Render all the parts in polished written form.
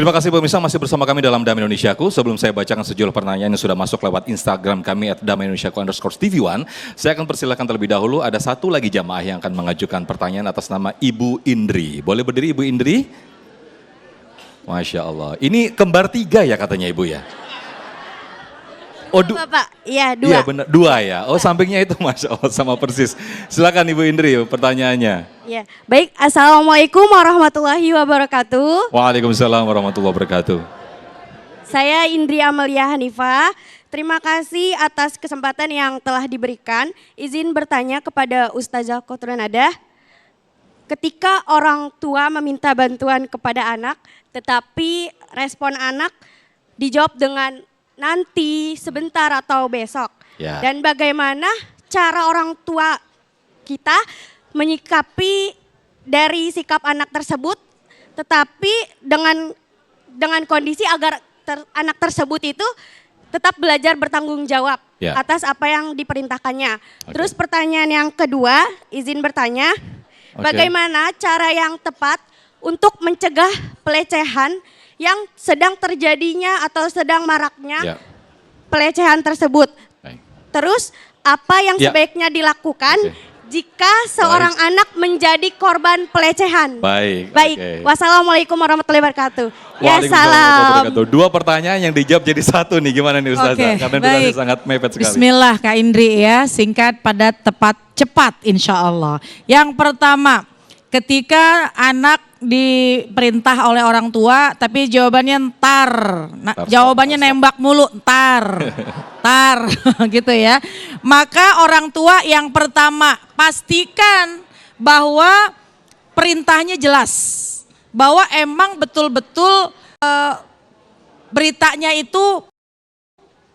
Terima kasih pemirsa masih bersama kami dalam Damai Indonesiaku. Sebelum saya bacakan sejumlah pertanyaan yang sudah masuk lewat Instagram kami @damaiindonesiaku_tv1, saya akan persilakan terlebih dahulu ada satu lagi jamaah yang akan mengajukan pertanyaan atas nama Ibu Indri. Boleh berdiri Ibu Indri? Masya Allah. Ini kembar 3 ya katanya Ibu ya? Oh, Bapak, iya 2. Iya benar, 2 ya. Oh sampingnya itu Masya Allah sama persis. Silakan Ibu Indri pertanyaannya. Ya, baik. Assalamualaikum warahmatullahi wabarakatuh. Waalaikumsalam warahmatullahi wabarakatuh. Saya Indri Amelia Hanifah. Terima kasih atas kesempatan yang telah diberikan. Izin bertanya kepada Ustazah Qotronada. Ketika orang tua meminta bantuan kepada anak, tetapi respon anak dijawab dengan nanti, sebentar atau besok. Ya. Dan bagaimana cara orang tua kita menyikapi dari sikap anak tersebut, tetapi dengan kondisi agar anak tersebut itu tetap belajar bertanggung jawab atas apa yang diperintahkannya. Terus pertanyaan yang kedua, izin bertanya, bagaimana cara yang tepat untuk mencegah pelecehan yang sedang terjadinya atau sedang maraknya pelecehan tersebut. Terus apa yang sebaiknya dilakukan jika seorang anak menjadi korban pelecehan? Baik. Wassalamualaikum warahmatullahi wabarakatuh. Ya salam. 2 pertanyaan yang dijawab jadi 1 nih, gimana nih Ustazah? Karena durasi sangat mepet sekali. Bismillah Kak Indri ya, singkat, padat, tepat, cepat insya Allah. Yang pertama, ketika anak diperintah oleh orang tua tapi jawabannya ntar, jawabannya nembak mulu, ntar gitu ya. Maka orang tua yang pertama pastikan bahwa perintahnya jelas, bahwa emang betul-betul beritanya itu,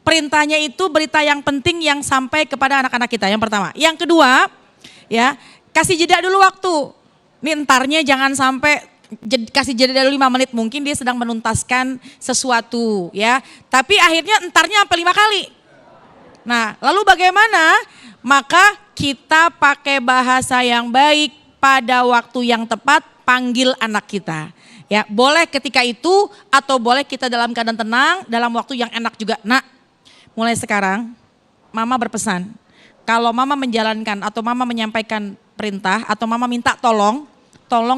perintahnya itu berita yang penting yang sampai kepada anak-anak kita, yang pertama. Yang kedua ya, kasih jeda dulu waktu. Ini entarnya jangan sampai kasih jeda dulu 5 menit, mungkin dia sedang menuntaskan sesuatu ya. Tapi akhirnya entarnya sampai 5 kali. Nah lalu bagaimana? Maka kita pakai bahasa yang baik pada waktu yang tepat, panggil anak kita. Ya boleh ketika itu atau boleh kita dalam keadaan tenang, dalam waktu yang enak juga. Nak, mulai sekarang mama berpesan, kalau mama menjalankan atau mama menyampaikan perintah atau mama minta tolong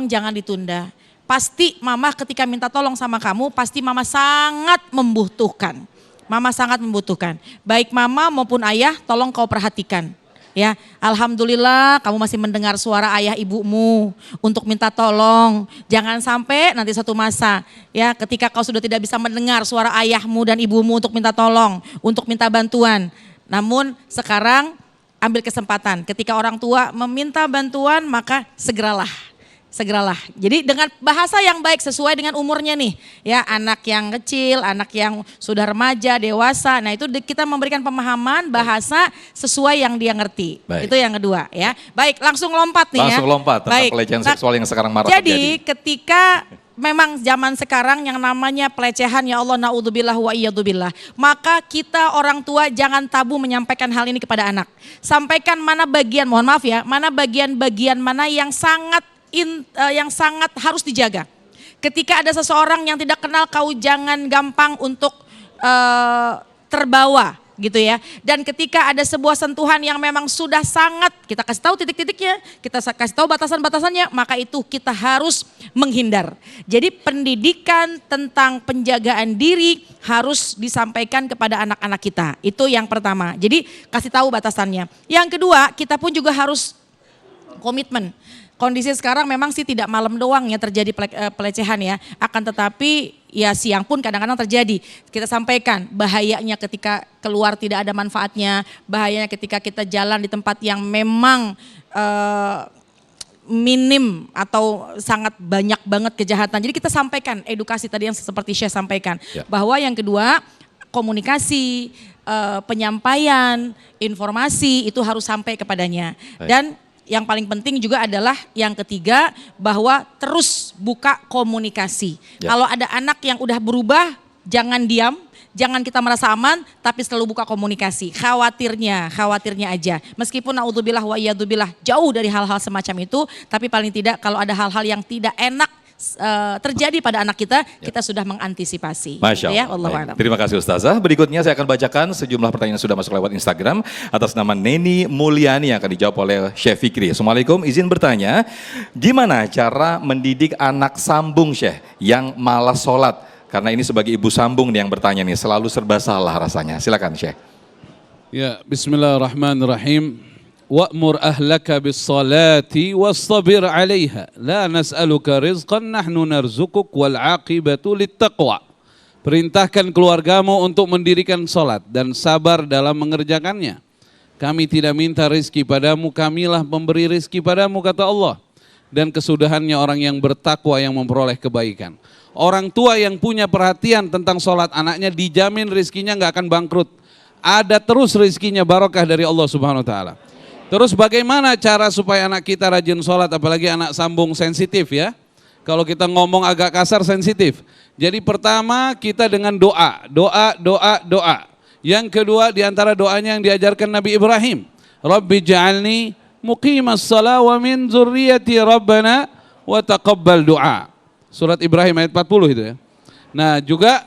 jangan ditunda. Pasti mama ketika minta tolong sama kamu, pasti mama sangat membutuhkan. Mama sangat membutuhkan. Baik mama maupun ayah, tolong kau perhatikan. Ya, alhamdulillah kamu masih mendengar suara ayah ibumu untuk minta tolong. Jangan sampai nanti suatu masa ya ketika kau sudah tidak bisa mendengar suara ayahmu dan ibumu untuk minta tolong, untuk minta bantuan. Namun sekarang ambil kesempatan, ketika orang tua meminta bantuan maka segeralah. Jadi dengan bahasa yang baik sesuai dengan umurnya nih. Ya, anak yang kecil, anak yang sudah remaja, dewasa. Nah, itu kita memberikan pemahaman bahasa sesuai yang dia ngerti. Itu yang kedua ya. Baik, langsung lompat nih Langsung lompat tentang pelecehan seksual yang sekarang marak terjadi. Jadi ketika memang zaman sekarang yang namanya pelecehan, ya Allah, naudzubillah wa iyadzubillah. Maka kita orang tua jangan tabu menyampaikan hal ini kepada anak. Sampaikan mana bagian, mohon maaf ya, mana bagian-bagian mana yang sangat harus dijaga. Ketika ada seseorang yang tidak kenal kau, jangan gampang untuk terbawa gitu ya. Dan ketika ada sebuah sentuhan yang memang sudah sangat, kita kasih tahu titik-titiknya, kita kasih tahu batasan-batasannya, maka itu kita harus menghindar. Jadi pendidikan tentang penjagaan diri harus disampaikan kepada anak-anak kita. Itu yang pertama. Jadi kasih tahu batasannya. Yang kedua, kita pun juga harus komitmen. Kondisi sekarang memang sih tidak malam doang ya terjadi pelecehan ya. Akan tetapi ya siang pun kadang-kadang terjadi. Kita sampaikan bahayanya ketika keluar tidak ada manfaatnya. Bahayanya ketika kita jalan di tempat yang memang minim atau sangat banyak banget kejahatan. Jadi kita sampaikan edukasi tadi yang seperti Syekh sampaikan. Bahwa yang kedua komunikasi, penyampaian, informasi itu harus sampai kepadanya. Dan yang paling penting juga adalah yang ketiga, bahwa terus buka komunikasi. Kalau ada anak yang udah berubah, jangan diam, jangan kita merasa aman, tapi selalu buka komunikasi. Khawatirnya aja. Meskipun naudzubillah wa iyadzubillah jauh dari hal-hal semacam itu, tapi paling tidak kalau ada hal-hal yang tidak enak terjadi pada anak kita, kita sudah mengantisipasi. Masya Ya, Allah. Wallahu Baik. a'lam. Terima kasih Ustazah. Berikutnya saya akan bacakan sejumlah pertanyaan yang sudah masuk lewat Instagram atas nama Neni Mulyani yang akan dijawab oleh Syekh Fikri. Assalamualaikum, izin bertanya, gimana cara mendidik anak sambung Syekh yang malas sholat? Karena ini sebagai ibu sambung nih yang bertanya nih, selalu serba salah rasanya. Silakan Syekh. Ya, bismillahirrahmanirrahim. Wa'mur ahlaka bis-salati wastabir 'alaiha. La nas'aluka rizqan nahnu narzukuk wal 'aqibatu lit-taqwa. Perintahkan keluargamu untuk mendirikan salat dan sabar dalam mengerjakannya. Kami tidak minta rizki padamu, kamilah pemberi rizki padamu, kata Allah. Dan kesudahannya orang yang bertakwa yang memperoleh kebaikan. Orang tua yang punya perhatian tentang salat anaknya dijamin rizkinya nggak akan bangkrut. Ada terus rizkinya barokah dari Allah Subhanahu wa taala. Terus bagaimana cara supaya anak kita rajin sholat, apalagi anak sambung sensitif ya. Kalau kita ngomong agak kasar sensitif. Jadi pertama kita dengan doa. Yang kedua diantara doanya yang diajarkan Nabi Ibrahim. Rabbi ja'alni muqimas salah wa min zurriyati rabbana wa taqabbal doa. Surat Ibrahim ayat 40 itu ya. Nah juga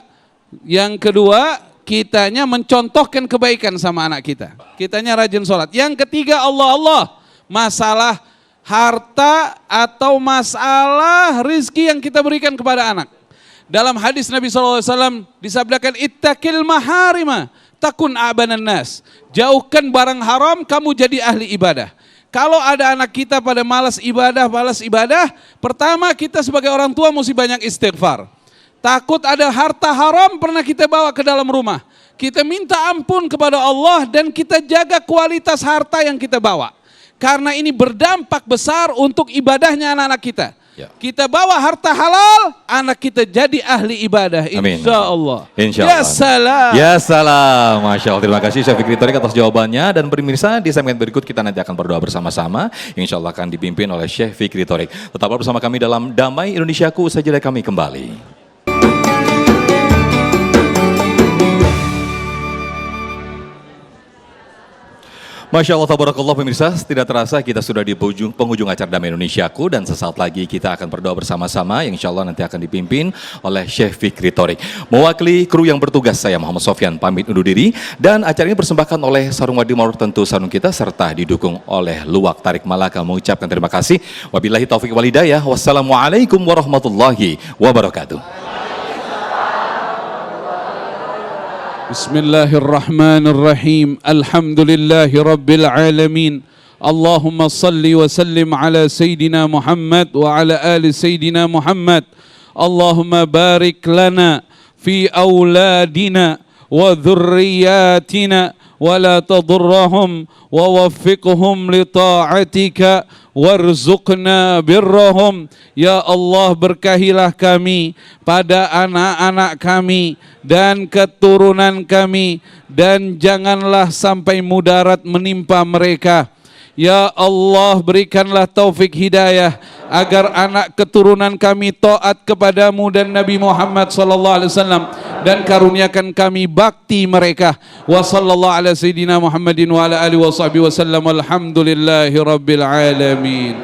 yang kedua, kitanya mencontohkan kebaikan sama anak kita. Kitanya rajin sholat. Yang ketiga Allah. Masalah harta atau masalah rizki yang kita berikan kepada anak. Dalam hadis Nabi SAW disabdakan, ittaqil maharima takun abanan nas. Jauhkan barang haram, kamu jadi ahli ibadah. Kalau ada anak kita pada malas ibadah, pertama kita sebagai orang tua mesti banyak istighfar. Takut ada harta haram pernah kita bawa ke dalam rumah. Kita minta ampun kepada Allah dan kita jaga kualitas harta yang kita bawa. Karena ini berdampak besar untuk ibadahnya anak-anak kita. Ya. Kita bawa harta halal, anak kita jadi ahli ibadah. Insya Allah. Insya Ya Allah. salam. Ya salam. Masya Allah. Terima kasih Syekh Fikri Thorik atas jawabannya. Dan pemirsa, di segmen berikut kita nanti akan berdoa bersama-sama. Insya Allah akan dipimpin oleh Syekh Fikri Thorik. Tetaplah bersama kami dalam Damai Indonesiaku. Saja kami kembali. Masya Allah, tabarakallah pemirsa, tidak terasa kita sudah di penghujung acara Damai Indonesiaku dan sesaat lagi kita akan berdoa bersama-sama yang insya Allah nanti akan dipimpin oleh Syekh Fikri Thorik. Mewakili kru yang bertugas, saya Muhammad Sofyan pamit undur diri dan acara ini dipersembahkan oleh Sarung Wadi Maulur tentu sarung kita serta didukung oleh Luwak Tarik Malaka. Mengucapkan terima kasih. Wabillahi taufiq wal hidayah. Wassalamualaikum warahmatullahi wabarakatuh. Bismillahirrahmanirrahim. Alhamdulillahi Rabbil Alamin. Allahumma salli wa sallim ala Sayyidina Muhammad wa ala ali Sayyidina Muhammad. Allahumma barik lana fi awladina wa dhurriyatina wa la tadurrahum wa waffiqhum li ta'atika warzuqna birrahum. Ya Allah, berkahilah kami pada anak-anak kami dan keturunan kami dan janganlah sampai mudarat menimpa mereka. Ya Allah, berikanlah taufik hidayah agar anak keturunan kami taat kepadamu dan Nabi Muhammad sallallahu alaihi wasallam dan karuniakan kami bakti mereka. Wa sallallahu ala sayidina Muhammadin wa ala alihi wa sahbihi wasallam. Alhamdulillahi rabbil alamin.